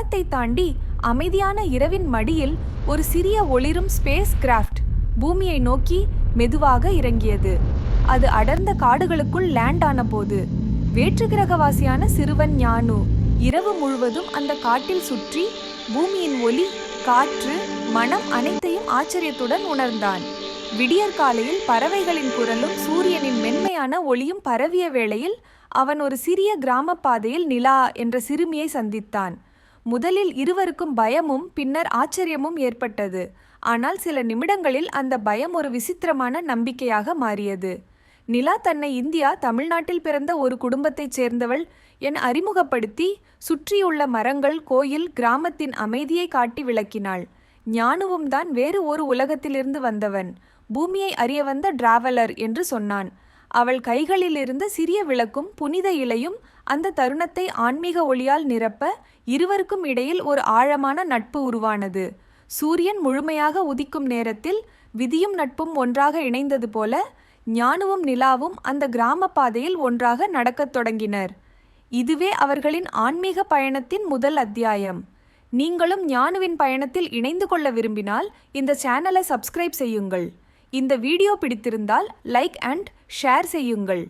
வானத்தை தாண்டி அமைதியான இரவின் மடியில் ஒரு சிறிய ஒளிரும் ஸ்பேஸ் கிராஃப்ட் பூமியை நோக்கி மெதுவாக இறங்கியது. அது அடர்ந்த காடுகளுக்குள் லேண்ட் ஆன போது வேற்று கிரகவாசியான சிறுவன் ஞானு இரவு முழுவதும் அந்த காட்டில் சுற்றி பூமியின் ஒலி, காற்று, மனம் அனைத்தையும் ஆச்சரியத்துடன் உணர்ந்தான். விடியற்காலையில் பறவைகளின் குரலும் சூரியனின் மென்மையான ஒளியும் பரவிய வேளையில் அவன் ஒரு சிறிய கிராம பாதையில் நிலா என்ற சிறுமியை சந்தித்தான். முதலில் இருவருக்கும் பயமும் பின்னர் ஆச்சரியமும் ஏற்பட்டது. ஆனால் சில நிமிடங்களில் அந்த பயம் ஒரு விசித்திரமான நம்பிக்கையாக மாறியது. நிலா தன்னை இந்தியா, தமிழ்நாட்டில் பிறந்த ஒரு குடும்பத்தைச் சேர்ந்தவள் என அறிமுகப்படுத்தி சுற்றியுள்ள மரங்கள், கோயில், கிராமத்தின் அமைதியை காட்டி விளக்கினாள். ஞானுவும் தான் வேறு ஒரு உலகத்திலிருந்து வந்தவன், பூமியை அறிய வந்த டிராவலர் என்று சொன்னான். அவள் கைகளிலிருந்த சிறிய விளக்கும் புனித இலையும் அந்த தருணத்தை ஆன்மீக ஒளியால் நிரப்ப இருவருக்கும் இடையில் ஒரு ஆழமான நட்பு உருவானது. சூரியன் முழுமையாக உதிக்கும் நேரத்தில் விதியும் நட்பும் ஒன்றாக இணைந்தது போல ஞானுவும் நிலாவும் அந்த கிராம பாதையில் ஒன்றாக நடக்கத் தொடங்கினர். இதுவே அவர்களின் ஆன்மீக பயணத்தின் முதல் அத்தியாயம். நீங்களும் ஞானுவின் பயணத்தில் இணைந்து கொள்ள விரும்பினால் இந்த சேனலை சப்ஸ்கிரைப் செய்யுங்கள். இந்த வீடியோ பிடித்திருந்தால் லைக் அண்ட் ஷேர் செய்யுங்கள்.